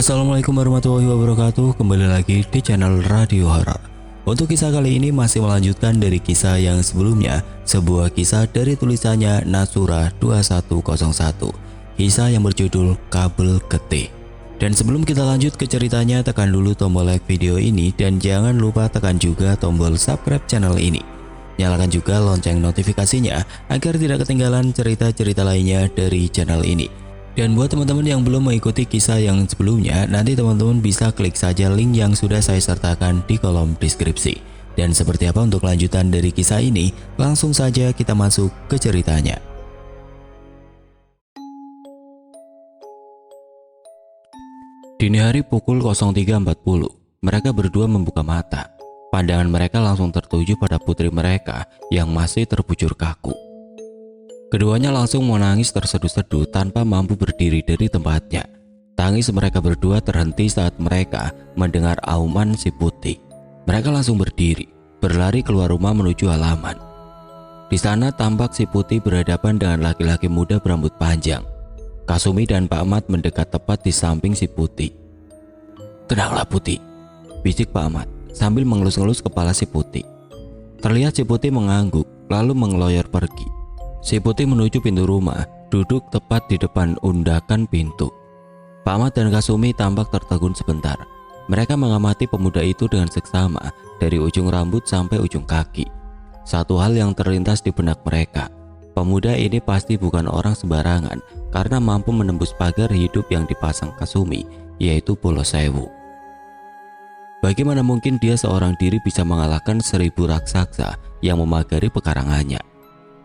Assalamualaikum warahmatullahi wabarakatuh. Kembali lagi di channel Radio Horor. Untuk kisah kali ini masih melanjutkan dari kisah yang sebelumnya, sebuah kisah dari tulisannya Nasura 2101. Kisah yang berjudul Kabel Getih. Dan sebelum kita lanjut ke ceritanya, tekan dulu tombol like video ini dan jangan lupa tekan juga tombol subscribe channel ini. Nyalakan juga lonceng notifikasinya agar tidak ketinggalan cerita-cerita lainnya dari channel ini. Dan buat teman-teman yang belum mengikuti kisah yang sebelumnya, nanti teman-teman bisa klik saja link yang sudah saya sertakan di kolom deskripsi. Dan seperti apa untuk lanjutan dari kisah ini, langsung saja kita masuk ke ceritanya. Dini hari pukul 03.40, mereka berdua membuka mata. Pandangan mereka langsung tertuju pada putri mereka yang masih terbujur kaku. Keduanya langsung menangis terseduh-seduh tanpa mampu berdiri dari tempatnya. Tangis mereka berdua terhenti saat mereka mendengar auman si putih. Mereka langsung berdiri, berlari keluar rumah menuju halaman. Di sana tampak si putih berhadapan dengan laki-laki muda berambut panjang. Kasumi dan Pak Ahmad mendekat tepat di samping si putih. "Tenanglah Putih," bisik Pak Ahmad sambil mengelus-ngelus kepala si putih. Terlihat si putih mengangguk lalu mengeloyor pergi. Si putih menuju pintu rumah, duduk tepat di depan undakan pintu. Pak Ahmad dan Kasumi tampak tertegun sebentar. Mereka mengamati pemuda itu dengan seksama dari ujung rambut sampai ujung kaki. Satu hal yang terlintas di benak mereka, pemuda ini pasti bukan orang sembarangan karena mampu menembus pagar hidup yang dipasang Kasumi, yaitu Pulau Sewu. Bagaimana mungkin dia seorang diri bisa mengalahkan 1000 raksasa yang memagari pekarangannya?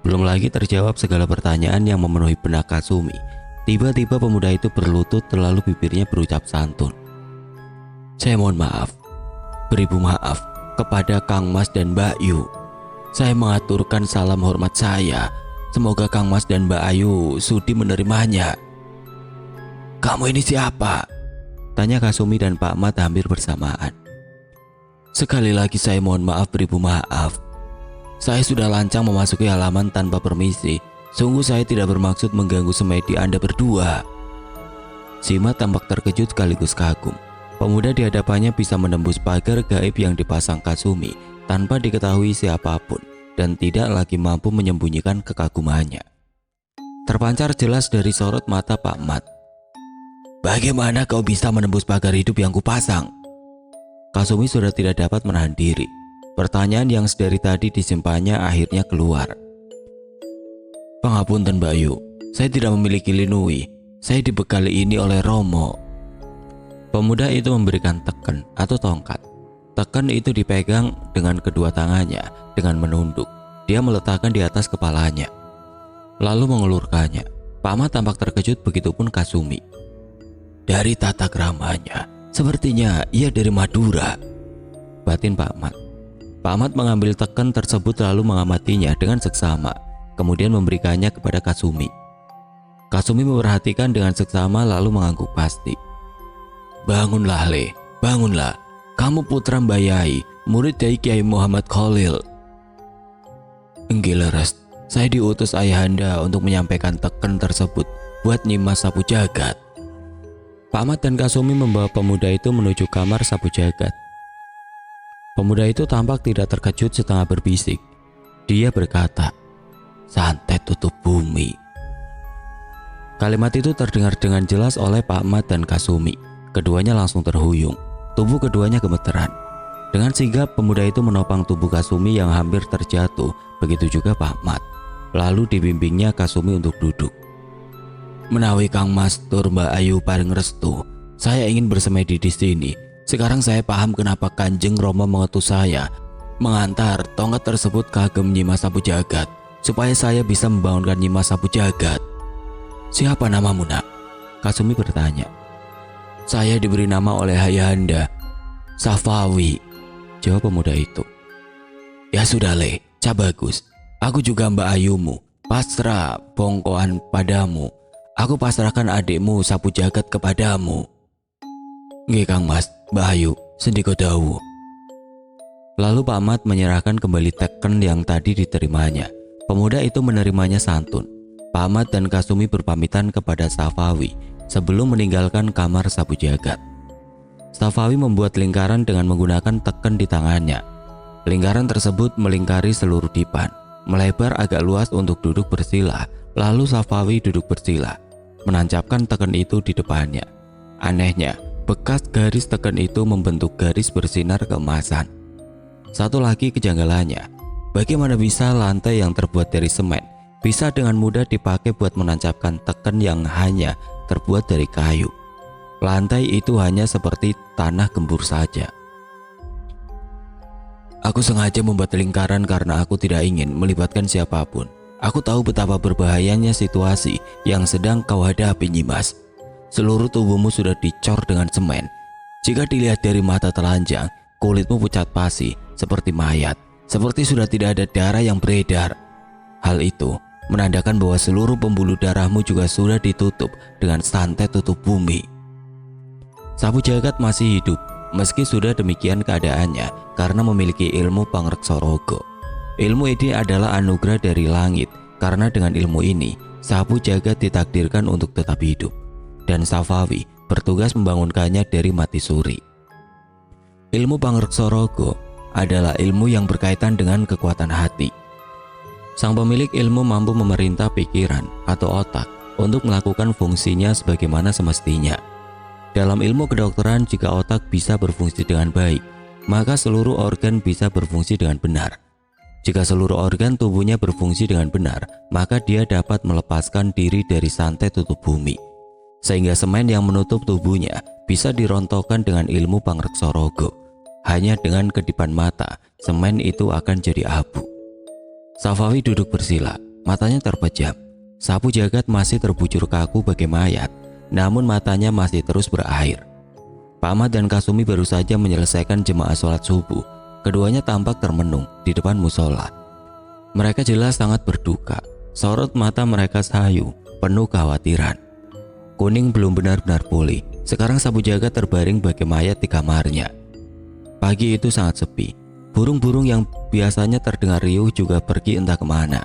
Belum lagi terjawab segala pertanyaan yang memenuhi benak Kasumi. Tiba-tiba pemuda itu berlutut lalu bibirnya berucap santun. "Saya mohon maaf, beribu maaf kepada Kang Mas dan Mbak Yu. Saya mengaturkan salam hormat saya. Semoga Kang Mas dan Mbak Ayu sudi menerimanya." "Kamu ini siapa?" tanya Kasumi dan Pak Ahmad hampir bersamaan. "Sekali lagi saya mohon maaf beribu maaf. Saya sudah lancang memasuki halaman tanpa permisi. Sungguh saya tidak bermaksud mengganggu semedi Anda berdua." Sima tampak terkejut sekaligus kagum. Pemuda di hadapannya bisa menembus pagar gaib yang dipasang Kasumi tanpa diketahui siapapun dan tidak lagi mampu menyembunyikan kekagumannya. Terpancar jelas dari sorot mata Pak Ahmad. "Bagaimana kau bisa menembus pagar hidup yang kupasang?" Kasumi sudah tidak dapat menahan diri. Pertanyaan yang sedari tadi disimpannya akhirnya keluar. "Pangapunten Mbak Yu, saya tidak memiliki linui. Saya dibekali ini oleh Romo." Pemuda itu memberikan teken atau tongkat. Teken itu dipegang dengan kedua tangannya dengan menunduk. Dia meletakkan di atas kepalanya, lalu mengulurkannya. Pak Ahmad tampak terkejut, begitupun Kasumi. "Dari tata keramanya, sepertinya ia dari Madura," batin Pak Ahmad. Pak Ahmad mengambil teken tersebut lalu mengamatinya dengan seksama, kemudian memberikannya kepada Kasumi. Kasumi memperhatikan dengan seksama lalu mengangguk pasti. "Bangunlah Le, bangunlah. Kamu putra Mbak Yai, murid dari Kiai Muhammad Khalil." "Enggak leres, saya diutus ayahanda untuk menyampaikan teken tersebut buat Nyimas Sapu Jagat." Pak Ahmad dan Kasumi membawa pemuda itu menuju kamar Sapu Jagat. Pemuda itu tampak tidak terkejut, setengah berbisik. Dia berkata, "Santet tutup bumi." Kalimat itu terdengar dengan jelas oleh Pak Ahmad dan Kasumi. Keduanya langsung terhuyung. Tubuh keduanya gemeteran. Dengan sigap pemuda itu menopang tubuh Kasumi yang hampir terjatuh. Begitu juga Pak Ahmad. Lalu dibimbingnya Kasumi untuk duduk. "Menawi Kang Mas tur Mbak Ayu paring restu, saya ingin bersemedi di sini. Sekarang saya paham kenapa Kanjeng Romo mengutus saya mengantar tongkat tersebut ke agem Nyimas Sapu Jagat, supaya saya bisa membangunkan Nyimas Sapu Jagat." "Siapa namamu nak?" Kasumi bertanya. "Saya diberi nama oleh ayahanda, Safawi," jawab pemuda itu. "Ya sudah Le, ca bagus. Aku juga Mbak Ayumu, pasrah bongkoan padamu. Aku pasrahkan adikmu Sapu Jagat kepadamu." "Nggih Kang Mas, Mbak Ayu, sendiko dawu." Lalu Pak Ahmad menyerahkan kembali teken yang tadi diterimanya. Pemuda itu menerimanya santun. Pak Ahmad dan Kasumi berpamitan kepada Safawi sebelum meninggalkan kamar Sapu Jagat. Safawi membuat lingkaran dengan menggunakan teken di tangannya. Lingkaran tersebut melingkari seluruh dipan, melebar agak luas untuk duduk bersila. Lalu Safawi duduk bersila, menancapkan teken itu di depannya. Anehnya, bekas garis teken itu membentuk garis bersinar keemasan. Satu lagi kejanggalannya, bagaimana bisa lantai yang terbuat dari semen bisa dengan mudah dipakai buat menancapkan teken yang hanya terbuat dari kayu. Lantai itu hanya seperti tanah gembur saja. Aku sengaja membuat lingkaran karena aku tidak ingin melibatkan siapapun. Aku tahu betapa berbahayanya situasi yang sedang kau hadapi, Nyimas. Seluruh tubuhmu sudah dicor dengan semen. Jika dilihat dari mata telanjang, kulitmu pucat pasi seperti mayat, seperti sudah tidak ada darah yang beredar. Hal itu menandakan bahwa seluruh pembuluh darahmu juga sudah ditutup dengan santet tutup bumi. Sapu Jagat masih hidup meski sudah demikian keadaannya karena memiliki ilmu Pangreksorogo. Ilmu ini adalah anugerah dari langit karena dengan ilmu ini Sapu Jagat ditakdirkan untuk tetap hidup dan Safawi bertugas membangunkannya dari mati suri. Ilmu Pangreksorogo adalah ilmu yang berkaitan dengan kekuatan hati. Sang pemilik ilmu mampu memerintah pikiran atau otak untuk melakukan fungsinya sebagaimana semestinya. Dalam ilmu kedokteran, jika otak bisa berfungsi dengan baik, maka seluruh organ bisa berfungsi dengan benar. Jika seluruh organ tubuhnya berfungsi dengan benar, maka dia dapat melepaskan diri dari santet tutup bumi. Sehingga semen yang menutup tubuhnya bisa dirontokkan dengan ilmu Pangreksorogo. Hanya dengan kedipan mata, semen itu akan jadi abu. Safawi duduk bersila, matanya terpejam. Sapu Jagat masih terbujur kaku bagai mayat, namun matanya masih terus berair. Pak Ahmad dan Kasumi baru saja menyelesaikan jemaah sholat subuh. Keduanya tampak termenung di depan musola. Mereka jelas sangat berduka. Sorot mata mereka sayu, penuh kekhawatiran. Kuning belum benar-benar pulih. Sekarang Sapu Jagat terbaring bagai mayat di kamarnya. Pagi itu sangat sepi. Burung-burung yang biasanya terdengar riuh juga pergi entah kemana.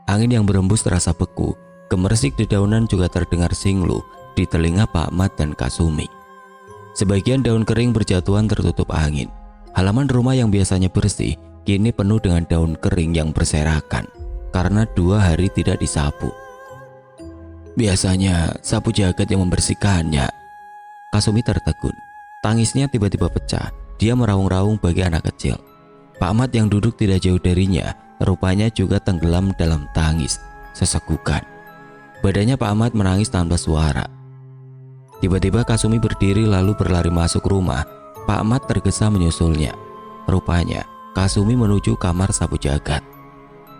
Angin yang berembus terasa beku. Gemersik dedaunan juga terdengar singlu di telinga Pak Ahmad dan Kasumi. Sebagian daun kering berjatuhan tertutup angin. Halaman rumah yang biasanya bersih kini penuh dengan daun kering yang berserakan karena 2 hari tidak disapu. Biasanya Sapu Jagat yang membersihkannya. Kasumi tertegun. Tangisnya tiba-tiba pecah. Dia meraung-raung bagi anak kecil. Pak Ahmad yang duduk tidak jauh darinya rupanya juga tenggelam dalam tangis sesegukan. Badannya Pak Ahmad menangis tanpa suara. Tiba-tiba Kasumi berdiri lalu berlari masuk rumah. Pak Ahmad tergesa menyusulnya. Rupanya Kasumi menuju kamar Sapu Jagat.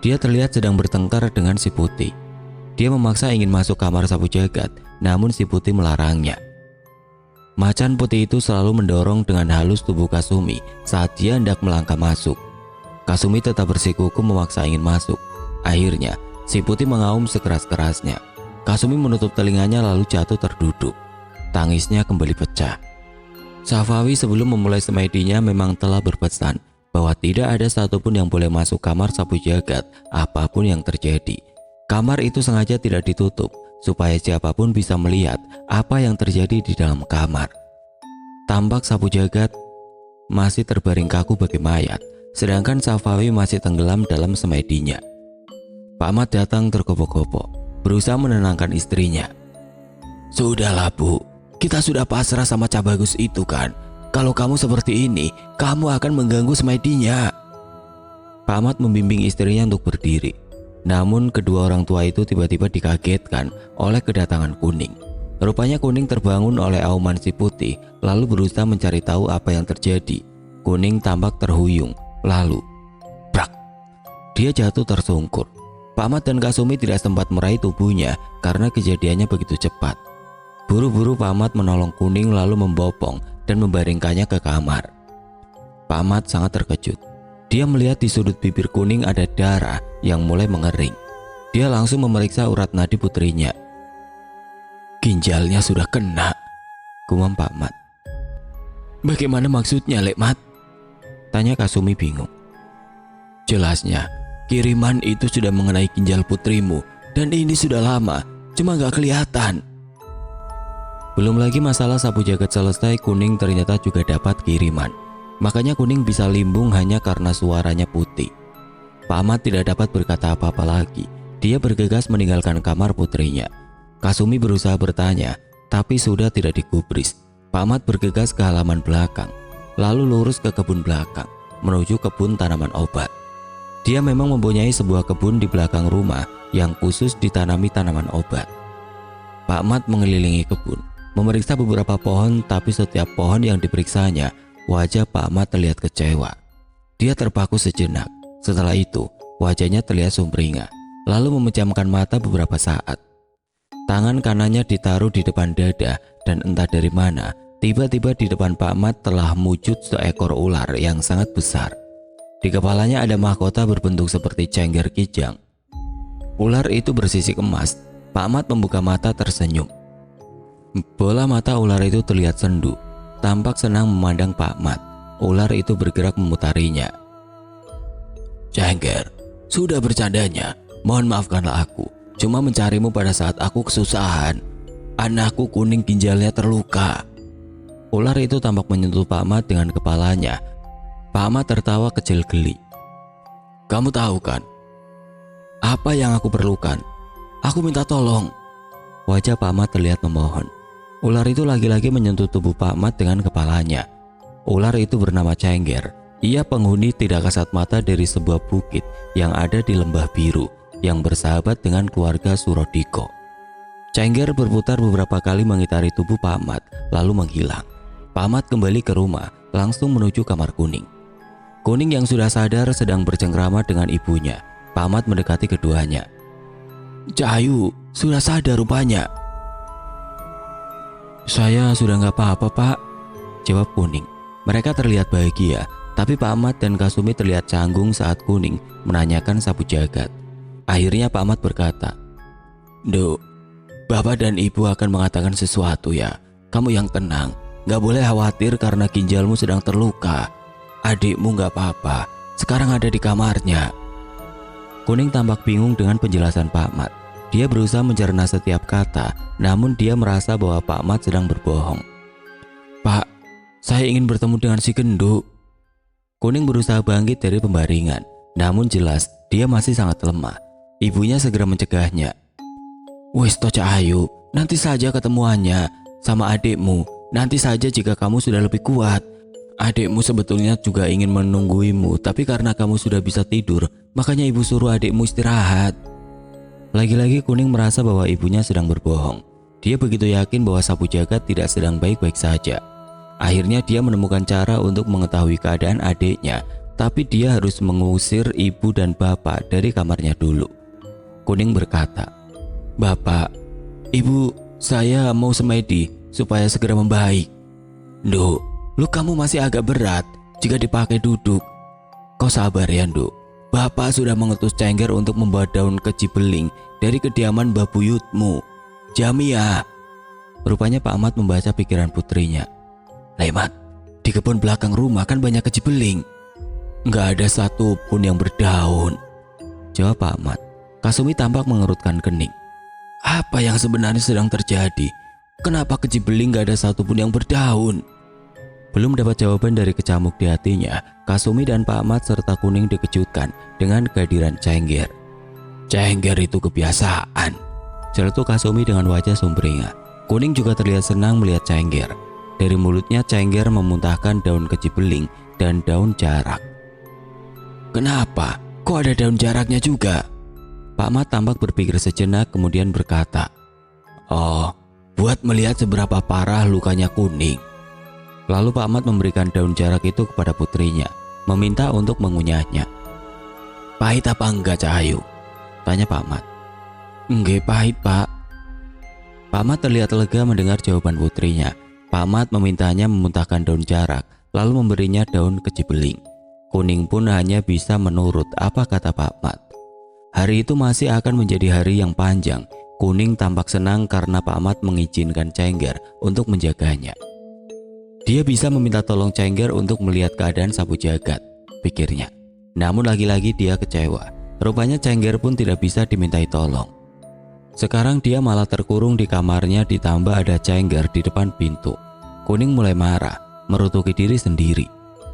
Dia terlihat sedang bertengkar dengan si Putih. Dia memaksa ingin masuk kamar Sapu Jagat, namun si Putih melarangnya. Macan putih itu selalu mendorong dengan halus tubuh Kasumi saat dia hendak melangkah masuk. Kasumi tetap bersikukuh memaksa ingin masuk. Akhirnya si Putih mengaum sekeras-kerasnya. Kasumi menutup telinganya lalu jatuh terduduk. Tangisnya kembali pecah. Safawi sebelum memulai semedinya memang telah berpesan bahwa tidak ada satupun yang boleh masuk kamar Sapu Jagat apapun yang terjadi. Kamar itu sengaja tidak ditutup supaya siapapun bisa melihat apa yang terjadi di dalam kamar. Tampak Sapu Jagat masih terbaring kaku bagai mayat, sedangkan Safawi masih tenggelam dalam semedinya. Pak Ahmad datang tergopoh-gopoh, berusaha menenangkan istrinya. Sudahlah Bu, kita sudah pasrah sama Cabagus itu kan. Kalau kamu seperti ini, kamu akan mengganggu semedinya. Pak Ahmad membimbing istrinya untuk berdiri. Namun kedua orang tua itu tiba-tiba dikagetkan oleh kedatangan Kuning. Rupanya Kuning terbangun oleh auman si Putih lalu berusaha mencari tahu apa yang terjadi. Kuning tampak terhuyung. Lalu, brak, dia jatuh tersungkur. Pak Ahmad dan Kasumi tidak sempat meraih tubuhnya karena kejadiannya begitu cepat. Buru-buru Pak Ahmad menolong Kuning lalu membopong dan membaringkannya ke kamar. Pak Ahmad sangat terkejut. Dia melihat di sudut bibir Kuning ada darah yang mulai mengering. Dia langsung memeriksa urat nadi putrinya. Ginjalnya sudah kena, gumam Pak Ahmad. Bagaimana maksudnya, Lekmat? Tanya Kasumi bingung. Jelasnya, kiriman itu sudah mengenai ginjal putrimu dan ini sudah lama, cuma gak kelihatan. Belum lagi masalah sapu jagat selesai, Kuning ternyata juga dapat kiriman. Makanya Kuning bisa limbung hanya karena suaranya putih. Pak Ahmad tidak dapat berkata apa-apa lagi. Dia bergegas meninggalkan kamar putrinya. Kasumi berusaha bertanya, tapi sudah tidak digubris. Pak Ahmad bergegas ke halaman belakang, lalu lurus ke kebun belakang, menuju kebun tanaman obat. Dia memang mempunyai sebuah kebun di belakang rumah yang khusus ditanami tanaman obat. Pak Ahmad mengelilingi kebun, memeriksa beberapa pohon, tapi setiap pohon yang diperiksanya, wajah Pak Ahmad terlihat kecewa. Dia terpaku sejenak. Setelah itu, wajahnya terlihat sumringah, lalu memejamkan mata beberapa saat. Tangan kanannya ditaruh di depan dada, dan entah dari mana, tiba-tiba di depan Pak Ahmad telah wujud seekor ular yang sangat besar. Di kepalanya ada mahkota berbentuk seperti cengger kijang. Ular itu bersisik emas. Pak Ahmad membuka mata tersenyum. Bola mata ular itu terlihat sendu, tampak senang memandang Pak Ahmad. Ular itu bergerak memutarinya. Cengger, sudah bercandanya. Mohon maafkanlah aku. Cuma mencarimu pada saat aku kesusahan. Anakku Kuning ginjalnya terluka. Ular itu tampak menyentuh Pak Ahmad dengan kepalanya. Pak Ahmad tertawa kecil geli. Kamu tahu kan, apa yang aku perlukan? Aku minta tolong. Wajah Pak Ahmad terlihat memohon. Ular itu lagi-lagi menyentuh tubuh Pak Ahmad dengan kepalanya. Ular itu bernama Cengger. Ia penghuni tidak kasat mata dari sebuah bukit yang ada di Lembah Biru yang bersahabat dengan keluarga Surodiko. Cengger berputar beberapa kali mengitari tubuh Pak Ahmad lalu menghilang. Pak Ahmad kembali ke rumah, langsung menuju kamar Kuning. Kuning yang sudah sadar sedang bercengkrama dengan ibunya. Pak Ahmad mendekati keduanya. Cahayu, sudah sadar rupanya. Saya sudah nggak apa-apa, Pak, jawab Kuning. Mereka terlihat bahagia, tapi Pak Ahmad dan Kasumi terlihat canggung saat Kuning menanyakan sapu jagat. Akhirnya Pak Ahmad berkata, Duk, Bapak dan Ibu akan mengatakan sesuatu ya. Kamu yang tenang, gak boleh khawatir karena ginjalmu sedang terluka. Adikmu gak apa-apa, sekarang ada di kamarnya. Kuning tampak bingung dengan penjelasan Pak Ahmad. Dia berusaha mencerna setiap kata, namun dia merasa bahwa Pak Ahmad sedang berbohong. Pak, saya ingin bertemu dengan si Genduk. Kuning berusaha bangkit dari pembaringan, namun jelas dia masih sangat lemah. Ibunya segera mencegahnya. Wis toh Cahayu, nanti saja ketemuannya sama adikmu. Nanti saja jika kamu sudah lebih kuat. Adikmu sebetulnya juga ingin menungguimu, tapi karena kamu sudah bisa tidur, makanya ibu suruh adikmu istirahat. Lagi-lagi Kuning merasa bahwa ibunya sedang berbohong. Dia begitu yakin bahwa sapu jagat tidak sedang baik-baik saja. Akhirnya dia menemukan cara untuk mengetahui keadaan adiknya, tapi dia harus mengusir ibu dan bapak dari kamarnya dulu. Kuning berkata, Bapak, Ibu, saya mau semedi supaya segera membaik. Nduk, lukamu masih agak berat jika dipakai duduk. Kau sabar ya Nduk. Bapak sudah mengutus Cengger untuk membawa daun keji beling dari kediaman Mbah Buyutmu. Jamia. Rupanya Pak Ahmad membaca pikiran putrinya. Lemat, di kebun belakang rumah kan banyak keji beling. Nggak ada satu pun yang berdaun, jawab Pak Ahmad. Kasumi tampak mengerutkan kening. Apa yang sebenarnya sedang terjadi? Kenapa keji beling nggak ada satu pun yang berdaun? Belum dapat jawaban dari kecamuk di hatinya, Kasumi dan Pak Ahmad serta Kuning dikejutkan dengan kehadiran Cengger. Cengger itu kebiasaan, celetuk Kasumi dengan wajah sumringah. Kuning juga terlihat senang melihat Cengger. Dari mulutnya Cengger memuntahkan daun keji beling dan daun jarak. Kenapa? Kok ada daun jaraknya juga? Pak Ahmad tampak berpikir sejenak kemudian berkata, Oh, buat melihat seberapa parah lukanya Kuning. Lalu Pak Ahmad memberikan daun jarak itu kepada putrinya, meminta untuk mengunyahnya. Pahit apa enggak Cahayu? Tanya Pak Ahmad. Enggak pahit Pak. Pak Ahmad terlihat lega mendengar jawaban putrinya. Pak Ahmad memintanya memuntahkan daun jarak, lalu memberinya daun keji beling. Kuning pun hanya bisa menurut apa kata Pak Ahmad. Hari itu masih akan menjadi hari yang panjang. Kuning tampak senang karena Pak Ahmad mengizinkan Cengger untuk menjaganya. Dia bisa meminta tolong Cengger untuk melihat keadaan sapu jagat, pikirnya. Namun lagi-lagi dia kecewa. Rupanya Cengger pun tidak bisa dimintai tolong. Sekarang dia malah terkurung di kamarnya, ditambah ada Cengger di depan pintu. Kuning mulai marah, merutuki diri sendiri.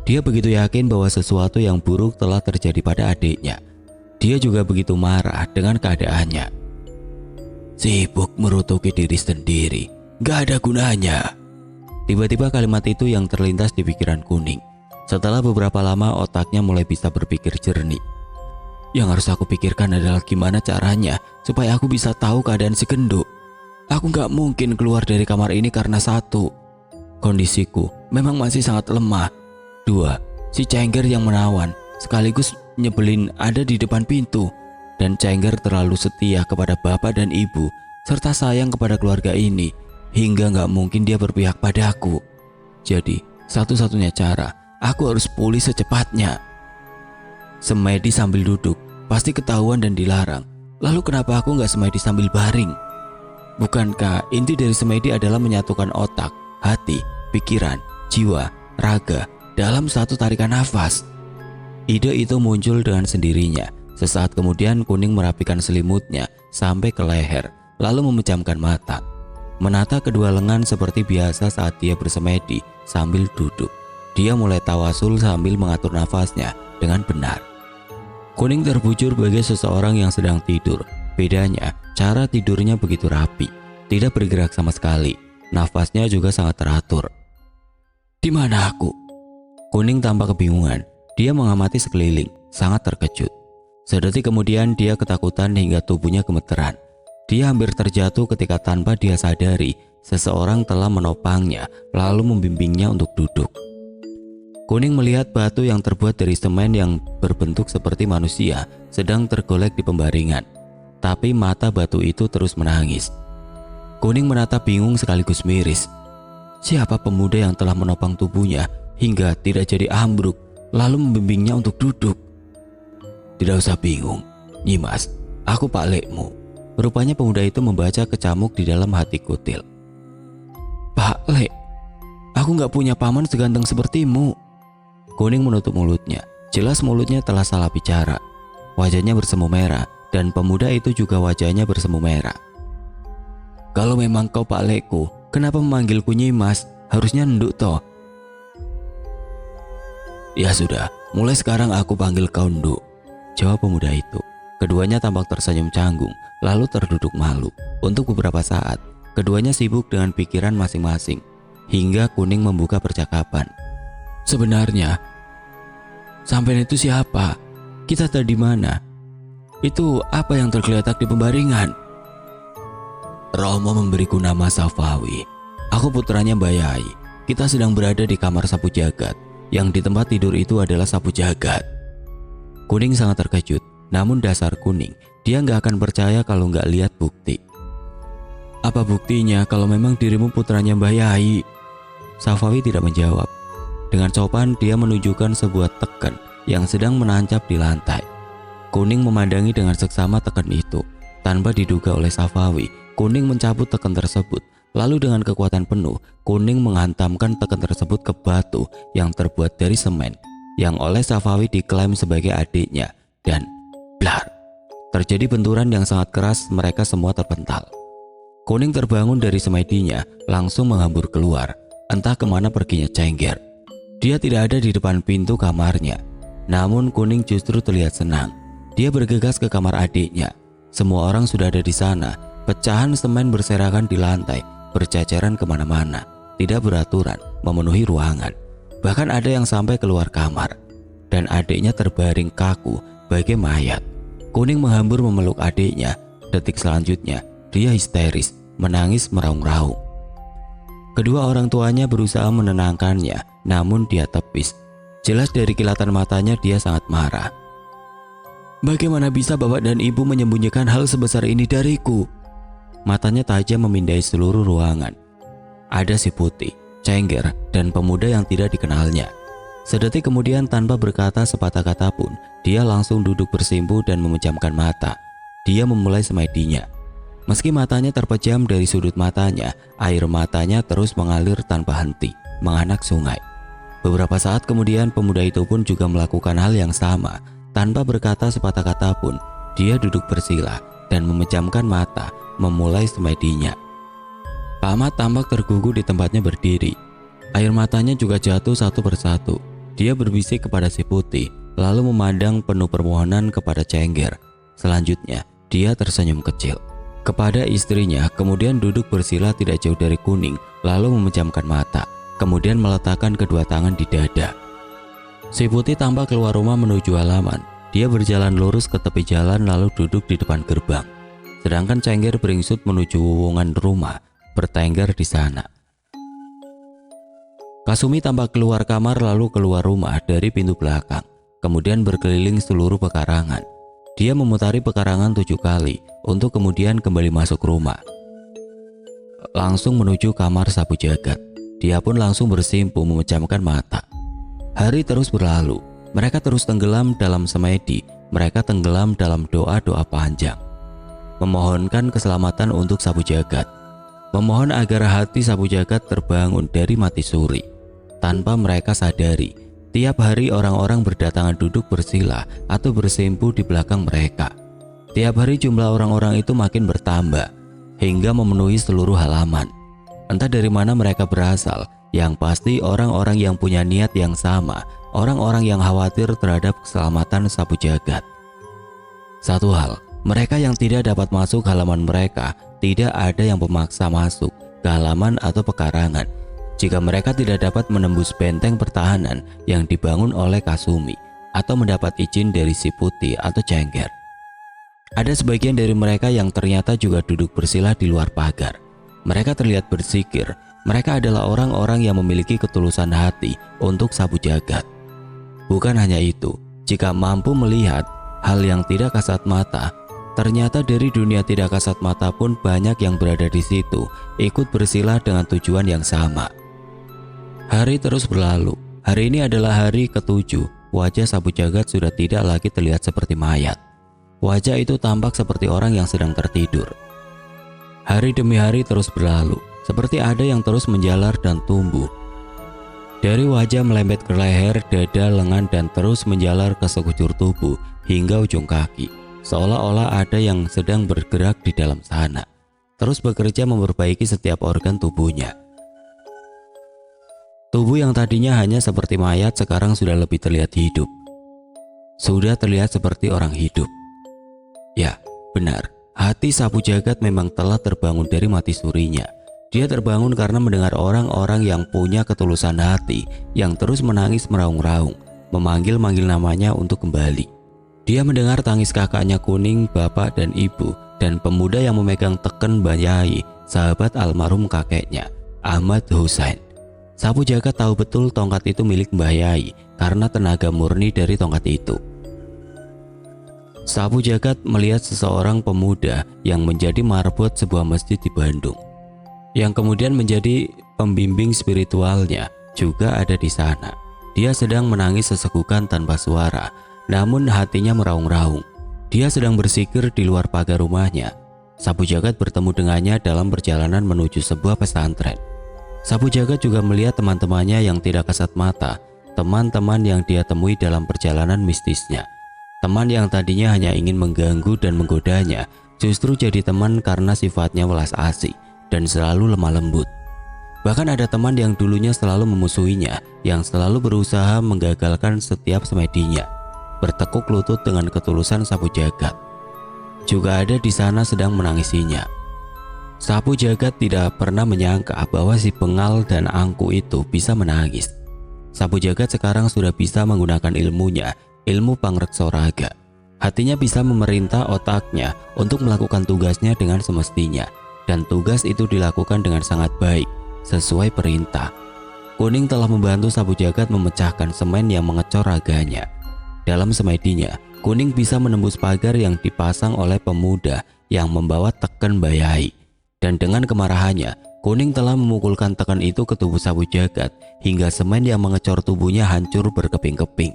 Dia begitu yakin bahwa sesuatu yang buruk telah terjadi pada adiknya. Dia juga begitu marah dengan keadaannya. Sibuk merutuki diri sendiri, gak ada gunanya. Tiba-tiba kalimat itu yang terlintas di pikiran Kuning. Setelah beberapa lama otaknya mulai bisa berpikir jernih. Yang harus aku pikirkan adalah gimana caranya supaya aku bisa tahu keadaan si Genduk. Aku gak mungkin keluar dari kamar ini karena satu, kondisiku memang masih sangat lemah. Dua, si Cengger yang menawan sekaligus nyebelin ada di depan pintu. Dan Cengger terlalu setia kepada bapak dan ibu serta sayang kepada keluarga ini hingga gak mungkin dia berpihak padaku. Jadi satu-satunya cara, aku harus pulih secepatnya. Semedi sambil duduk pasti ketahuan dan dilarang. Lalu kenapa aku gak semedi sambil baring? Bukankah inti dari semedi adalah menyatukan otak, hati, pikiran, jiwa, raga dalam satu tarikan nafas? Ide itu muncul dengan sendirinya. Sesaat kemudian Kuning merapikan selimutnya sampai ke leher, lalu memejamkan mata, menata kedua lengan seperti biasa saat dia bersemedi sambil duduk. Dia mulai tawasul sambil mengatur nafasnya dengan benar. Kuning terbujur bagai seseorang yang sedang tidur. Bedanya, cara tidurnya begitu rapi, tidak bergerak sama sekali. Nafasnya juga sangat teratur. Di mana aku? Kuning tampak kebingungan. Dia mengamati sekeliling, sangat terkejut. Sedetik kemudian dia ketakutan hingga tubuhnya gemeteran. Dia hampir terjatuh ketika tanpa dia sadari seseorang telah menopangnya lalu membimbingnya untuk duduk. Kuning melihat batu yang terbuat dari semen yang berbentuk seperti manusia sedang tergolek di pembaringan. Tapi mata batu itu terus menangis. Kuning menatap bingung sekaligus miris. Siapa pemuda yang telah menopang tubuhnya hingga tidak jadi ambruk lalu membimbingnya untuk duduk? Tidak usah bingung, Nyimas, aku Pak Lekmu. Rupanya pemuda itu membaca kecamuk di dalam hati kutil. Pak Lek, aku gak punya paman seganteng sepertimu. Kuning menutup mulutnya. Jelas mulutnya telah salah bicara. Wajahnya bersemu merah dan pemuda itu juga wajahnya bersemu merah. Kalau memang kau Pak Lekku, kenapa memanggilku Nyimas? Harusnya Nduk toh. Ya sudah, mulai sekarang aku panggil kau Nduk, jawab pemuda itu. Keduanya tampak tersenyum canggung, lalu terduduk malu. Untuk beberapa saat, keduanya sibuk dengan pikiran masing-masing, hingga Kuning membuka percakapan. Sebenarnya, sampean itu siapa? Kita tadi di mana? Itu apa yang tergeletak di pembaringan? Romo memberiku nama Safawi. Aku putranya Mbak Yai. Kita sedang berada di kamar Sapu Jagat. Yang di tempat tidur itu adalah Sapu Jagat. Kuning sangat terkejut. Namun dasar Kuning, dia nggak akan percaya kalau nggak lihat bukti. Apa buktinya kalau memang dirimu putranya Mbak Yai? Safawi tidak menjawab. Dengan sopan dia menunjukkan sebuah teken yang sedang menancap di lantai. Kuning memandangi dengan seksama teken itu. Tanpa diduga oleh Safawi, Kuning mencabut teken tersebut. Lalu dengan kekuatan penuh, Kuning menghantamkan teken tersebut ke batu yang terbuat dari semen, yang oleh Safawi diklaim sebagai adiknya. Dan blar, terjadi benturan yang sangat keras, mereka semua terpental. Kuning terbangun dari semedinya, langsung menghambur keluar. Entah kemana perginya Cengger. Dia tidak ada di depan pintu kamarnya. Namun Kuning justru terlihat senang. Dia bergegas ke kamar adiknya. Semua orang sudah ada di sana. Pecahan semen berserakan di lantai, berceceran kemana-mana, tidak beraturan, memenuhi ruangan. Bahkan ada yang sampai keluar kamar. Dan adiknya terbaring kaku bagai mayat. Kuning menghambur memeluk adiknya. Detik selanjutnya, dia histeris, menangis meraung-raung. Kedua orang tuanya berusaha menenangkannya, namun dia tepis. Jelas dari kilatan matanya dia sangat marah. Bagaimana bisa bapak dan ibu menyembunyikan hal sebesar ini dariku? Matanya tajam memindai seluruh ruangan. Ada si Putih, Cengger, dan pemuda yang tidak dikenalnya. Sedetik kemudian tanpa berkata sepatah kata pun, dia langsung duduk bersimpu dan memejamkan mata. Dia memulai semedinya. Meski matanya terpejam, dari sudut matanya, air matanya terus mengalir tanpa henti, menganak sungai. Beberapa saat kemudian pemuda itu pun juga melakukan hal yang sama. Tanpa berkata sepatah kata pun, dia duduk bersila dan memejamkan mata memulai semedinya. Pak Ahmad tampak tergugu di tempatnya berdiri. Air matanya juga jatuh satu persatu. Dia berbisik kepada si Putih, lalu memandang penuh permohonan kepada Cengger. Selanjutnya, dia tersenyum kecil kepada istrinya, kemudian duduk bersila tidak jauh dari Kuning, lalu memejamkan mata, kemudian meletakkan kedua tangan di dada. Si Putih tampak keluar rumah menuju halaman. Dia berjalan lurus ke tepi jalan lalu duduk di depan gerbang. Sedangkan Cengger beringsut menuju wuwungan rumah, bertengger di sana. Kasumi tampak keluar kamar lalu keluar rumah dari pintu belakang, kemudian berkeliling seluruh pekarangan. Dia memutari pekarangan 7 kali untuk kemudian kembali masuk rumah. Langsung menuju kamar Sapu Jagat. Dia pun langsung bersimpu memejamkan mata. Hari terus berlalu. Mereka terus tenggelam dalam semedi. Mereka tenggelam dalam doa-doa panjang, memohonkan keselamatan untuk Sapu Jagat, memohon agar hati Sapu Jagat terbangun dari mati suri. Tanpa mereka sadari, tiap hari orang-orang berdatangan duduk bersila atau bersimpu di belakang mereka. Tiap hari jumlah orang-orang itu makin bertambah hingga memenuhi seluruh halaman. Entah dari mana mereka berasal, yang pasti orang-orang yang punya niat yang sama, orang-orang yang khawatir terhadap keselamatan Sapu Jagat. Satu hal, mereka yang tidak dapat masuk halaman mereka, tidak ada yang memaksa masuk ke halaman atau pekarangan jika mereka tidak dapat menembus benteng pertahanan yang dibangun oleh Kasumi atau mendapat izin dari si Putih atau Cengger. Ada sebagian dari mereka yang ternyata juga duduk bersila di luar pagar. Mereka terlihat bersikir. Mereka adalah orang-orang yang memiliki ketulusan hati untuk Sapu Jagat. Bukan hanya itu, jika mampu melihat hal yang tidak kasat mata, ternyata dari dunia tidak kasat mata pun banyak yang berada di situ ikut bersila dengan tujuan yang sama. Hari terus berlalu. Hari ini adalah hari ke-7. Wajah Sapu Jagat sudah tidak lagi terlihat seperti mayat. Wajah itu tampak seperti orang yang sedang tertidur. Hari demi hari terus berlalu, seperti ada yang terus menjalar dan tumbuh. Dari wajah melembet ke leher, dada, lengan, dan terus menjalar ke sekujur tubuh hingga ujung kaki. Seolah-olah ada yang sedang bergerak di dalam sana, terus bekerja memperbaiki setiap organ tubuhnya. Tubuh yang tadinya hanya seperti mayat sekarang sudah lebih terlihat hidup. Sudah terlihat seperti orang hidup. Ya, benar. Hati Sapu Jagat memang telah terbangun dari mati surinya. Dia terbangun karena mendengar orang-orang yang punya ketulusan hati yang terus menangis meraung-raung, memanggil-manggil namanya untuk kembali. Dia mendengar tangis kakaknya Kuning, bapak dan ibu, dan pemuda yang memegang teken Bayai, sahabat almarhum kakeknya, Ahmad Hussein. Sapu Jagat tahu betul tongkat itu milik Mbah Yai karena tenaga murni dari tongkat itu. Sapu Jagat melihat seseorang pemuda yang menjadi marbot sebuah masjid di Bandung, yang kemudian menjadi pembimbing spiritualnya juga ada di sana. Dia sedang menangis sesegukan tanpa suara, namun hatinya meraung-raung. Dia sedang bersikir di luar pagar rumahnya. Sapu Jagat bertemu dengannya dalam perjalanan menuju sebuah pesantren. Sapu Jagat juga melihat teman-temannya yang tidak kasat mata, teman-teman yang dia temui dalam perjalanan mistisnya. Teman yang tadinya hanya ingin mengganggu dan menggodanya, justru jadi teman karena sifatnya welas asih dan selalu lemah lembut. Bahkan ada teman yang dulunya selalu memusuhinya, yang selalu berusaha menggagalkan setiap semedinya, bertekuk lutut dengan ketulusan Sapu Jagat. Juga ada di sana sedang menangisinya. Sapu Jagat tidak pernah menyangka bahwa si Bengal dan Angku itu bisa menangis. Sapu Jagat sekarang sudah bisa menggunakan ilmunya, ilmu pangreksoraga. Hatinya bisa memerintah otaknya untuk melakukan tugasnya dengan semestinya, dan tugas itu dilakukan dengan sangat baik, sesuai perintah. Kuning telah membantu Sapu Jagat memecahkan semen yang mengecor raganya. Dalam semedinya, Kuning bisa menembus pagar yang dipasang oleh pemuda yang membawa teken Bayai. Dan dengan kemarahannya, Kuning telah memukulkan tekan itu ke tubuh Sapu Jagat hingga semen yang mengecor tubuhnya hancur berkeping-keping.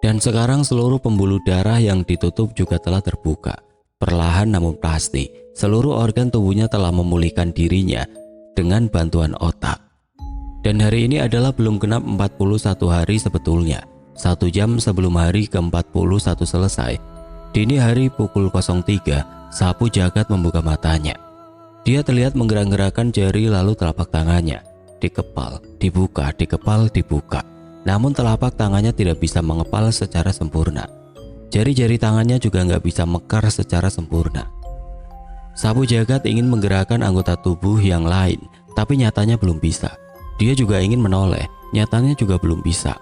Dan sekarang seluruh pembuluh darah yang ditutup juga telah terbuka. Perlahan namun pasti, seluruh organ tubuhnya telah memulihkan dirinya dengan bantuan otak. Dan hari ini adalah belum genap 41 hari sebetulnya. 1 jam sebelum hari ke-41 selesai, dini hari pukul 03, Sapu Jagat membuka matanya. Dia terlihat menggerak-gerakkan jari lalu telapak tangannya. Dikepal, dibuka, dikepal, dibuka. Namun telapak tangannya tidak bisa mengepal secara sempurna. Jari-jari tangannya juga nggak bisa mekar secara sempurna. Sapu Jagat ingin menggerakkan anggota tubuh yang lain, tapi nyatanya belum bisa. Dia juga ingin menoleh, nyatanya juga belum bisa.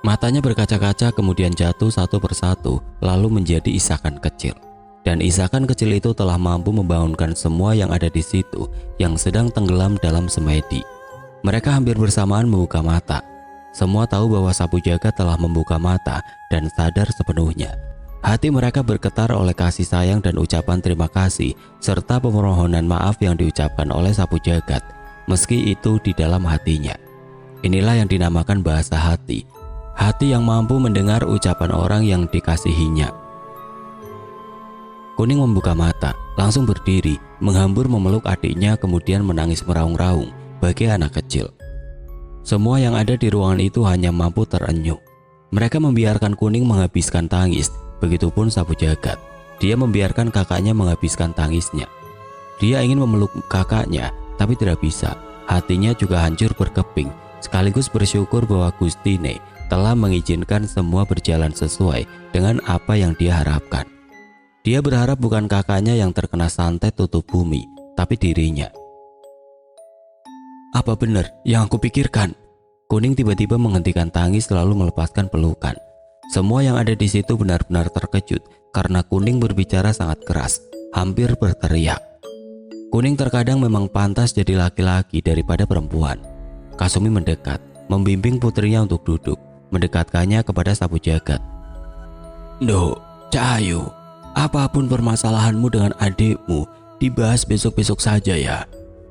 Matanya berkaca-kaca kemudian jatuh satu persatu, lalu menjadi isakan kecil. Dan isakan kecil itu telah mampu membangunkan semua yang ada di situ yang sedang tenggelam dalam semedi. Mereka hampir bersamaan membuka mata. Semua tahu bahwa Sapu Jagat telah membuka mata dan sadar sepenuhnya. Hati mereka bergetar oleh kasih sayang dan ucapan terima kasih serta permohonan maaf yang diucapkan oleh Sapu Jagat, meski itu di dalam hatinya. Inilah yang dinamakan bahasa hati. Hati yang mampu mendengar ucapan orang yang dikasihinya. Kuning membuka mata, langsung berdiri, menghambur memeluk adiknya kemudian menangis meraung-raung bagai anak kecil. Semua yang ada di ruangan itu hanya mampu terenyuh. Mereka membiarkan Kuning menghabiskan tangis. Begitupun Sapu Jagat. Dia membiarkan kakaknya menghabiskan tangisnya. Dia ingin memeluk kakaknya, tapi tidak bisa. Hatinya juga hancur berkeping, sekaligus bersyukur bahwa Gustine telah mengizinkan semua berjalan sesuai dengan apa yang dia harapkan. Dia berharap bukan kakaknya yang terkena santet tutup bumi, tapi dirinya. Apa benar yang aku pikirkan? Kuning tiba-tiba menghentikan tangis lalu melepaskan pelukan. Semua yang ada di situ benar-benar terkejut karena Kuning berbicara sangat keras, hampir berteriak. Kuning terkadang memang pantas jadi laki-laki daripada perempuan. Kasumi mendekat, membimbing putrinya untuk duduk, mendekatkannya kepada Sapu Jagat. "Nduk, Cahayu, apapun permasalahanmu dengan adikmu dibahas besok-besok saja ya.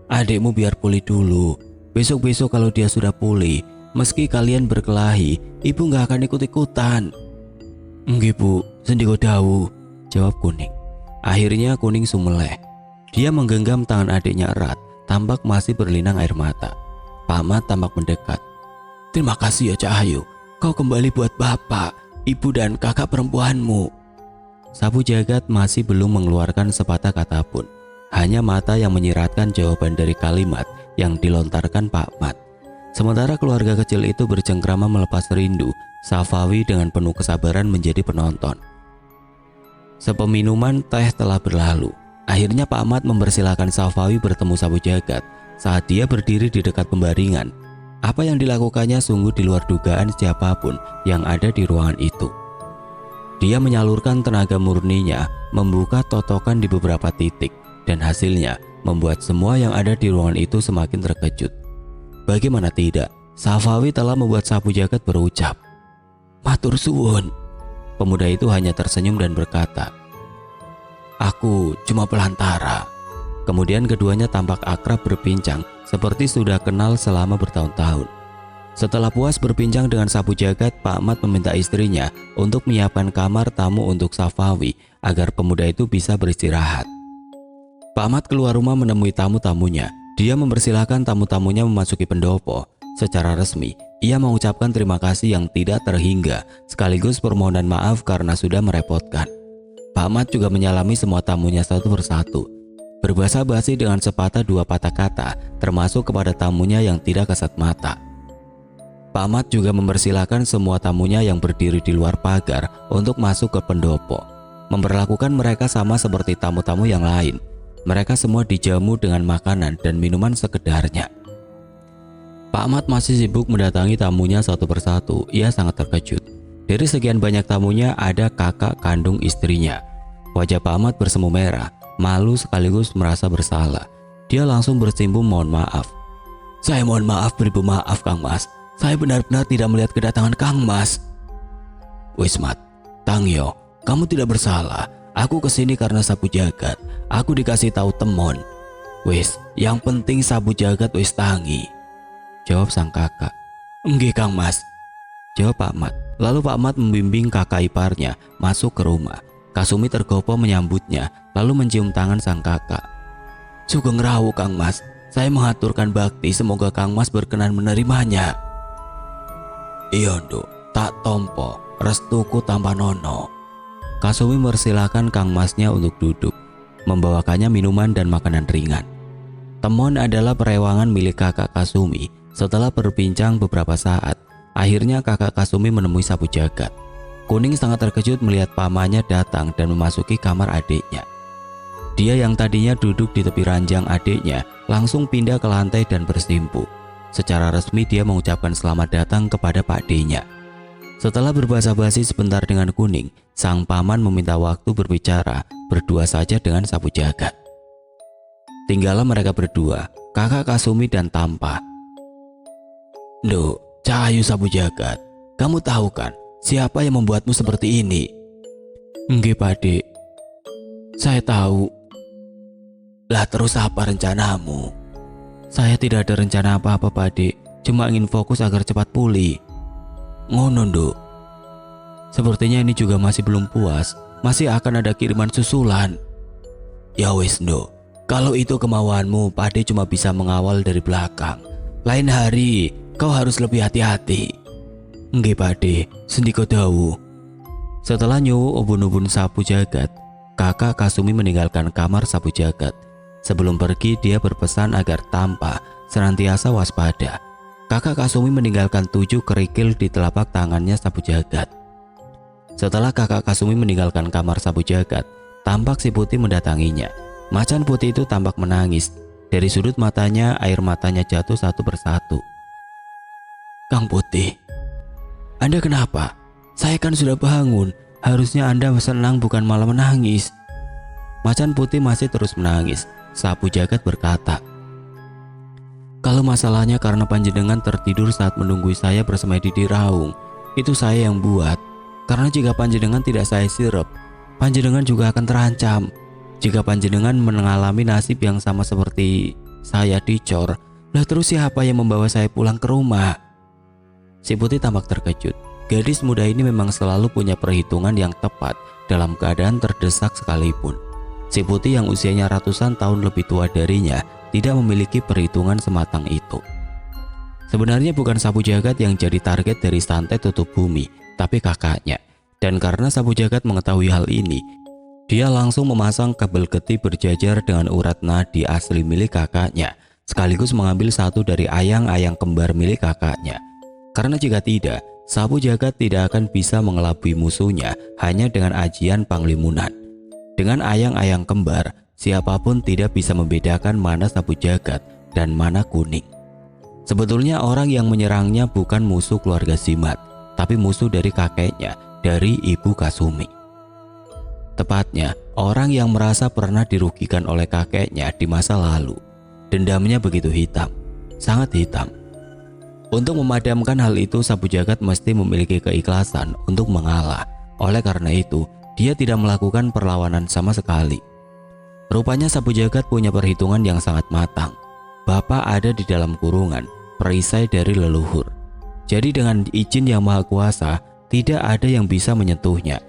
Adikmu biar pulih dulu. Besok-besok kalau dia sudah pulih, meski kalian berkelahi, ibu nggak akan ikut-ikutan." "Nggih bu, sendiko dawu," jawab Kuning. Akhirnya Kuning sumeleh. Dia menggenggam tangan adiknya erat, tampak masih berlinang air mata. Pak Mat tampak mendekat. "Terima kasih ya Cahayu, kau kembali buat bapak, ibu dan kakak perempuanmu." Sapu Jagat masih belum mengeluarkan sepatah kata pun. Hanya mata yang menyiratkan jawaban dari kalimat yang dilontarkan Pak Mat. Sementara keluarga kecil itu bercengkrama melepas rindu, Safawi dengan penuh kesabaran menjadi penonton. Sepeminuman teh telah berlalu. Akhirnya Pak Mat mempersilahkan Safawi bertemu Sapu Jagat saat dia berdiri di dekat pembaringan. Apa yang dilakukannya sungguh di luar dugaan siapapun yang ada di ruangan itu. Dia menyalurkan tenaga murninya, membuka totokan di beberapa titik, dan hasilnya membuat semua yang ada di ruangan itu semakin terkejut. Bagaimana tidak, Safawi telah membuat Sapu Jagat berucap, "Matur suwun." Pemuda itu hanya tersenyum dan berkata, "Aku cuma pelantara." Kemudian keduanya tampak akrab berbincang seperti sudah kenal selama bertahun-tahun. Setelah puas berbincang dengan Sapu Jagat, Pak Mat meminta istrinya untuk menyiapkan kamar tamu untuk Safawi agar pemuda itu bisa beristirahat. Pak Mat keluar rumah menemui tamu-tamunya. Dia mempersilahkan tamu-tamunya memasuki pendopo. Secara resmi, ia mengucapkan terima kasih yang tidak terhingga, sekaligus permohonan maaf karena sudah merepotkan. Pak Mat juga menyalami semua tamunya satu persatu, berbahasa basi dengan sepatah dua patah kata, termasuk kepada tamunya yang tidak kasat mata. Pak Mat juga mempersilahkan semua tamunya yang berdiri di luar pagar untuk masuk ke pendopo, memperlakukan mereka sama seperti tamu-tamu yang lain. Mereka semua dijamu dengan makanan dan minuman sekedarnya. Pak Mat masih sibuk mendatangi tamunya satu persatu. Ia sangat terkejut. Dari sekian banyak tamunya ada kakak kandung istrinya. Wajah Pak Mat bersemu merah, malu sekaligus merasa bersalah. Dia langsung bersimpuh mohon maaf. "Saya mohon maaf beribu maaf Kang Mas. Saya benar-benar tidak melihat kedatangan Kang Mas." "Wis Mat, Tangyo, kamu tidak bersalah. Aku kesini karena Sapu Jagat. Aku dikasih tahu temon. Wis, yang penting Sapu Jagat wis tangi," jawab sang kakak. "Nggih Kang Mas," jawab Pak Mat. Lalu Pak Mat membimbing kakak iparnya masuk ke rumah. Kasumi tergopoh menyambutnya, lalu mencium tangan sang kakak. "Sugeng rawuh Kang Mas, saya mengaturkan bakti, semoga Kang Mas berkenan menerimanya." "Iya nduk, tak tompo, restuku tanpa nono." Kasumi mempersilahkan Kang Masnya untuk duduk. membawakannya minuman dan makanan ringan. Temon adalah perewangan milik kakak Kasumi. Setelah berbincang beberapa saat, akhirnya kakak Kasumi menemui Sapu Jagat. Kuning sangat terkejut melihat pamannya datang dan memasuki kamar adiknya. Dia yang tadinya duduk di tepi ranjang adiknya langsung pindah ke lantai dan bersimpuh. Secara resmi dia mengucapkan selamat datang kepada Pak D-nya. Setelah berbasa-basi sebentar dengan Kuning, sang paman meminta waktu berbicara berdua saja dengan Sapu Jagat. Tinggallah mereka berdua, kakak Kasumi dan Tampa. "Loh, Cahayu Sapu Jagat, kamu tahu kan siapa yang membuatmu seperti ini?" "Nggih, Pak D. Saya tahu." "Lah terus apa rencanamu?" "Saya tidak ada rencana apa-apa, Pak D. Cuma ingin fokus agar cepat pulih." "Ngono, Nduk. Sepertinya ini juga masih belum puas. Masih akan ada kiriman susulan." "Ya wis, Nduk. Kalau itu kemauanmu, Pak D cuma bisa mengawal dari belakang. Lain hari, kau harus lebih hati-hati." "Nggih, Pak D. Sendika dawu." Setelah nyuwun ubun-ubun Sapu Jagat, kakak Kasumi meninggalkan kamar Sapu Jagat. Sebelum pergi, dia berpesan agar Tampa senantiasa waspada. Kakak Kasumi meninggalkan 7 kerikil di telapak tangannya Sapu Jagat. Setelah kakak Kasumi meninggalkan kamar Sapu Jagat, tampak si Putih mendatanginya. Macan putih itu tampak menangis. Dari sudut matanya, air matanya jatuh satu persatu. "Kang Putih, Anda kenapa? Saya kan sudah bangun. Harusnya Anda senang bukan malah menangis." Macan putih masih terus menangis. Sapu Jagat berkata, "Kalau masalahnya karena panjenengan tertidur saat menunggu saya bersemedi di raung, itu saya yang buat. Karena jika panjenengan tidak saya sirep, panjenengan juga akan terancam. Jika panjenengan mengalami nasib yang sama seperti saya dicor, lah terus siapa yang membawa saya pulang ke rumah?" Si Putih tampak terkejut. Gadis muda ini memang selalu punya perhitungan yang tepat dalam keadaan terdesak sekalipun. Si Putih yang usianya ratusan tahun lebih tua darinya tidak memiliki perhitungan sematang itu. Sebenarnya bukan Sapu Jagat yang jadi target dari santet tutup bumi, tapi kakaknya. Dan karena Sapu Jagat mengetahui hal ini, dia langsung memasang kabel getih berjajar dengan urat nadi asli milik kakaknya, sekaligus mengambil satu dari ayang-ayang kembar milik kakaknya. Karena jika tidak, Sapu Jagat tidak akan bisa mengelabui musuhnya hanya dengan ajian Panglimunan. Dengan ayang-ayang kembar, siapapun tidak bisa membedakan mana Sapu Jagat dan mana Kuning. Sebetulnya orang yang menyerangnya bukan musuh keluarga Zimat, tapi musuh dari kakeknya, dari Ibu Kasumi. Tepatnya, orang yang merasa pernah dirugikan oleh kakeknya di masa lalu. Dendamnya begitu hitam, sangat hitam. Untuk memadamkan hal itu, Sapu Jagat mesti memiliki keikhlasan untuk mengalah. Oleh karena itu, dia tidak melakukan perlawanan sama sekali. Rupanya Sapu Jagat punya perhitungan yang sangat matang. Bapak ada di dalam kurungan, perisai dari leluhur. Jadi dengan izin yang maha kuasa, tidak ada yang bisa menyentuhnya.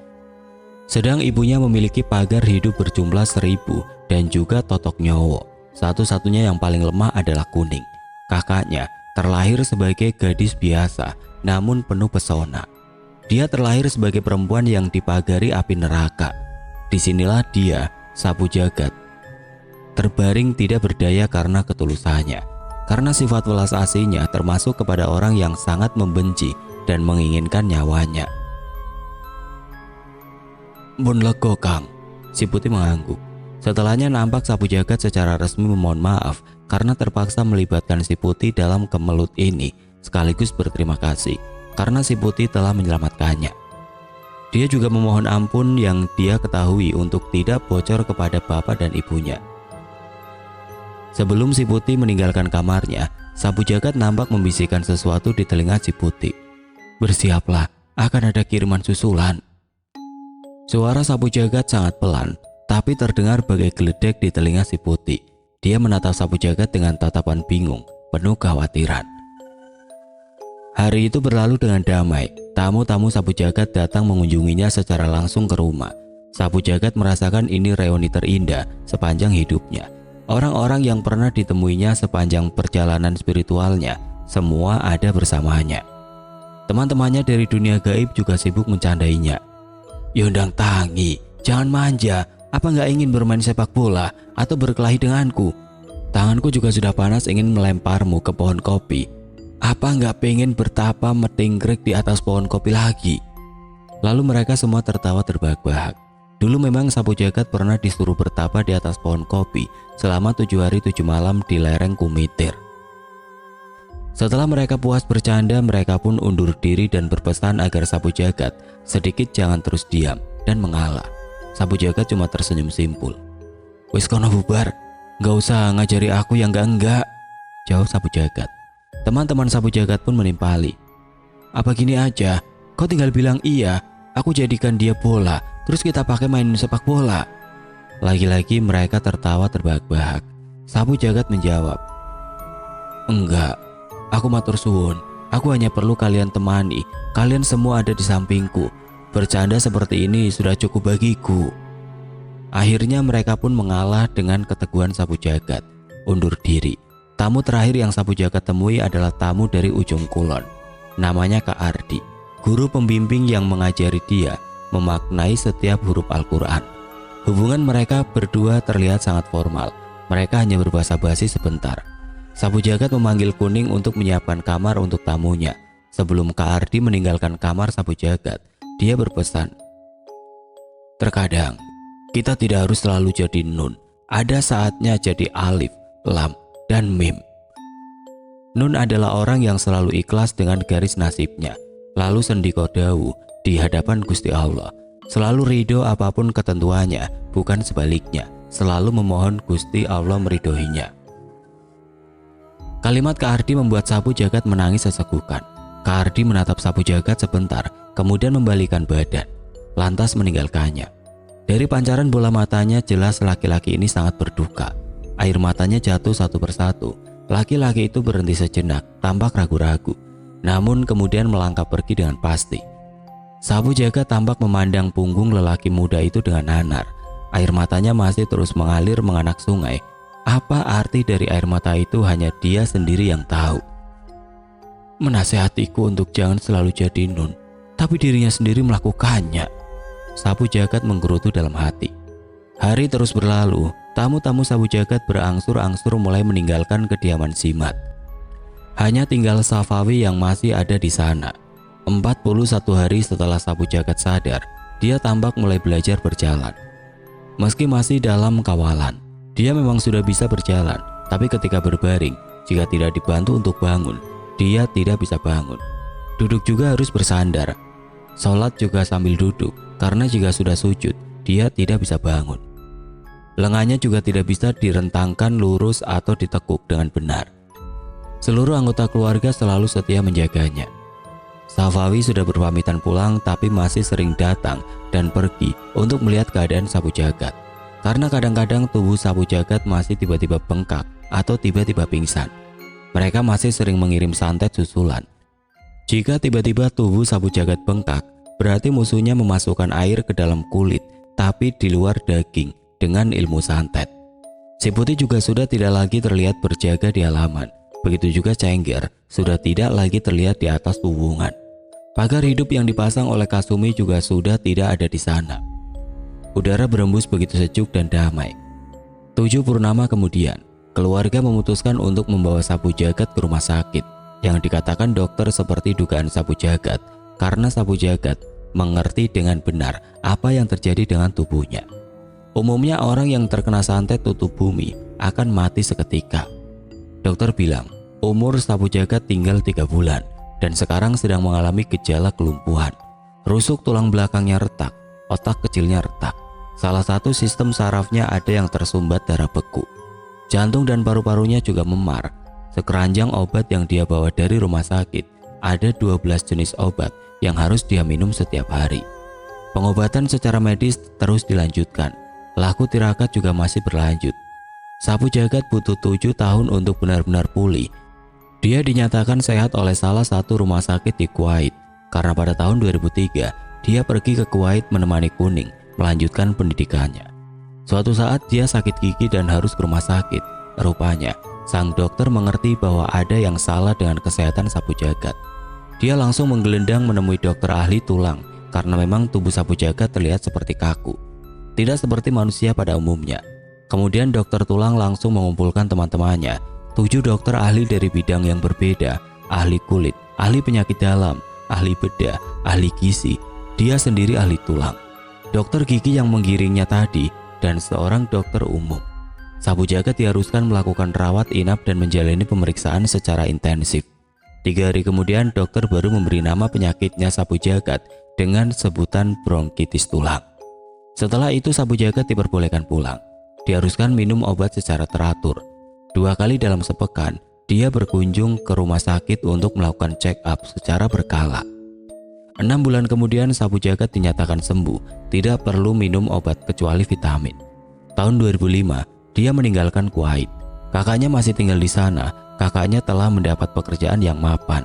Sedang ibunya memiliki pagar hidup berjumlah 1000 dan juga totok nyowo. Satu-satunya yang paling lemah adalah Kuning. Kakaknya terlahir sebagai gadis biasa namun penuh pesona. Dia terlahir sebagai perempuan yang dipagari api neraka. Disinilah dia, Sapu Jagat, terbaring tidak berdaya karena ketulusannya. Karena sifat welas asihnya termasuk kepada orang yang sangat membenci dan menginginkan nyawanya. "Mun lego, Kang," si Putih mengangguk. Setelahnya nampak Sapu Jagat secara resmi memohon maaf karena terpaksa melibatkan si Putih dalam kemelut ini, sekaligus berterima kasih karena si Putih telah menyelamatkannya. Dia juga memohon ampun yang dia ketahui untuk tidak bocor kepada bapak dan ibunya. Sebelum si Putih meninggalkan kamarnya, Sapu Jagat nampak membisikkan sesuatu di telinga si Putih. "Bersiaplah, akan ada kiriman susulan." Suara Sapu Jagat sangat pelan, tapi terdengar bagai geledek di telinga si Putih. Dia menatap Sapu Jagat dengan tatapan bingung, penuh kekhawatiran. Hari itu berlalu dengan damai. Tamu-tamu Sapu Jagat datang mengunjunginya secara langsung ke rumah. Sapu Jagat merasakan ini reuni terindah sepanjang hidupnya. Orang-orang yang pernah ditemuinya sepanjang perjalanan spiritualnya, semua ada bersamanya. Teman-temannya dari dunia gaib juga sibuk mencandainya. "Yondang Tangi, jangan manja, Apa nggak ingin bermain sepak bola atau berkelahi denganku? Tanganku juga sudah panas ingin melemparmu ke pohon kopi. Apa nggak pengen bertapa metinggrek di atas pohon kopi lagi? Lalu mereka semua tertawa terbahak-bahak. Dulu memang Sapu Jagat pernah disuruh bertapa di atas pohon kopi selama 7 hari 7 malam di lereng Kumitir. Setelah mereka puas bercanda, mereka pun undur diri dan berpesan agar Sapu Jagat sedikit jangan terus diam dan mengalah. Sapu Jagat cuma tersenyum simpul. "Wis kono bubar, nggak usah ngajari aku yang enggak," jawab Sapu Jagat. Teman-teman Sapu Jagat pun menimpali. "Apa gini aja, kau tinggal bilang iya, aku jadikan dia bola, terus kita pakai main sepak bola." Lagi-lagi mereka tertawa terbahak-bahak. Sapu Jagat menjawab, "Enggak, aku matur suwun. Aku hanya perlu kalian temani. Kalian semua ada di sampingku. Bercanda seperti ini sudah cukup bagiku." Akhirnya mereka pun mengalah dengan keteguhan Sapu Jagat, undur diri. Tamu terakhir yang Sapu Jagat temui adalah tamu dari ujung kulon. Namanya Kak Ardi, guru pembimbing yang mengajari dia memaknai setiap huruf Al-Quran. Hubungan mereka berdua terlihat sangat formal. Mereka hanya berbahasa basi sebentar. Sapu Jagat memanggil Kuning untuk menyiapkan kamar untuk tamunya. Sebelum Kak Ardi meninggalkan kamar Sapu Jagat, dia berpesan, "Terkadang kita tidak harus selalu jadi nun. Ada saatnya jadi alif, lam, dan mim." Nun adalah orang yang selalu ikhlas dengan garis nasibnya, lalu sendiko dawu di hadapan Gusti Allah, selalu ridho apapun ketentuannya, bukan sebaliknya, selalu memohon Gusti Allah meridhoinya. Kalimat Kak Ardi membuat Sapu Jagat menangis sesegukan. Kak Ardi menatap Sapu Jagat sebentar, kemudian membalikan badan, lantas meninggalkannya. Dari pancaran bola matanya jelas laki-laki ini sangat berduka. Air matanya jatuh satu persatu. Laki-laki itu berhenti sejenak, tampak ragu-ragu, namun kemudian melangkah pergi dengan pasti. Sapu Jagat tampak memandang punggung lelaki muda itu dengan nanar. Air matanya masih terus mengalir menganak sungai. Apa arti dari air mata itu hanya dia sendiri yang tahu. Menasehatiku untuk jangan selalu jadi nun, tapi dirinya sendiri melakukannya. Sapu Jagat menggerutu dalam hati. Hari terus berlalu. Tamu-tamu Sapu Jagat berangsur-angsur mulai meninggalkan kediaman Simat. Hanya tinggal Safawi yang masih ada di sana. 41 hari setelah Sapu Jagat sadar, dia tampak mulai belajar berjalan. Meski masih dalam kawalan, dia memang sudah bisa berjalan, tapi ketika berbaring, jika tidak dibantu untuk bangun, dia tidak bisa bangun. Duduk juga harus bersandar. Sholat juga sambil duduk, karena jika sudah sujud, dia tidak bisa bangun. Lengannya juga tidak bisa direntangkan lurus atau ditekuk dengan benar. Seluruh anggota keluarga selalu setia menjaganya. Safawi sudah berpamitan pulang, tapi masih sering datang dan pergi untuk melihat keadaan Sapu Jagat. Karena kadang-kadang tubuh Sapu Jagat masih tiba-tiba bengkak atau tiba-tiba pingsan. Mereka masih sering mengirim santet susulan. Jika tiba-tiba tubuh Sapu Jagat bengkak, berarti musuhnya memasukkan air ke dalam kulit, tapi di luar daging, dengan ilmu santet. Si Putih juga sudah tidak lagi terlihat berjaga di halaman. Begitu juga Cengger sudah tidak lagi terlihat di atas tuwungan. Pagar hidup yang dipasang oleh Kasumi juga sudah tidak ada di sana. Udara berembus begitu sejuk dan damai. 7 purnama kemudian, keluarga memutuskan untuk membawa Sapu Jagat ke rumah sakit. Yang dikatakan dokter seperti dugaan Sapu Jagat, karena Sapu Jagat mengerti dengan benar apa yang terjadi dengan tubuhnya. Umumnya orang yang terkena santet tutup bumi akan mati seketika. Dokter bilang umur Sapu Jagat tinggal 3 bulan dan sekarang sedang mengalami gejala kelumpuhan. Rusuk tulang belakangnya retak, otak kecilnya retak. Salah satu sistem sarafnya ada yang tersumbat darah beku. Jantung dan paru-parunya juga memar. Sekeranjang obat yang dia bawa dari rumah sakit, ada 12 jenis obat yang harus dia minum setiap hari. Pengobatan secara medis terus dilanjutkan. Laku tirakat juga masih berlanjut. Sapu Jagat butuh 7 tahun untuk benar-benar pulih. Dia dinyatakan sehat oleh salah satu rumah sakit di Kuwait, karena pada tahun 2003 dia pergi ke Kuwait menemani Kuning melanjutkan pendidikannya. Suatu saat dia sakit gigi dan harus ke rumah sakit. Rupanya sang dokter mengerti bahwa ada yang salah dengan kesehatan Sapu Jagat. Dia langsung menggelendang menemui dokter ahli tulang karena memang tubuh Sapu Jagat terlihat seperti kaku. tidak seperti manusia pada umumnya. Kemudian dokter tulang langsung mengumpulkan teman-temannya, 7 dokter ahli dari bidang yang berbeda, ahli kulit, ahli penyakit dalam, ahli bedah, ahli gizi, dia sendiri ahli tulang, dokter gigi yang menggiringnya tadi, dan seorang dokter umum. Sapu Jagat diharuskan melakukan rawat inap dan menjalani pemeriksaan secara intensif. 3 hari kemudian dokter baru memberi nama penyakitnya Sapu Jagat dengan sebutan bronkitis tulang. Setelah itu Sapu Jagat diperbolehkan pulang. Diharuskan minum obat secara teratur. 2 kali dalam sepekan, dia berkunjung ke rumah sakit untuk melakukan check up secara berkala. 6 bulan kemudian Sapu Jagat dinyatakan sembuh, tidak perlu minum obat kecuali vitamin. Tahun 2005, dia meninggalkan Kuwait. Kakaknya masih tinggal di sana, kakaknya telah mendapat pekerjaan yang mapan.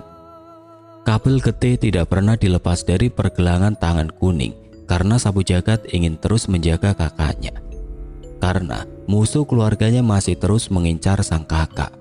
Kabel getih tidak pernah dilepas dari pergelangan tangan kuning karena Sapu Jagat ingin terus menjaga kakaknya. Karena musuh keluarganya masih terus mengincar sang kakak.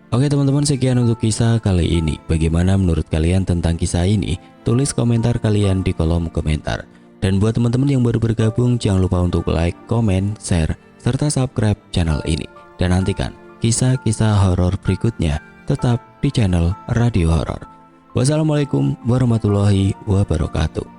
Oke teman-teman, sekian untuk kisah kali ini. Bagaimana menurut kalian tentang kisah ini? Tulis komentar kalian di kolom komentar. Dan buat teman-teman yang baru bergabung, jangan lupa untuk like, komen, share, serta subscribe channel ini. Dan nantikan kisah-kisah horor berikutnya tetap di channel Radio Horor. Wassalamualaikum warahmatullahi wabarakatuh.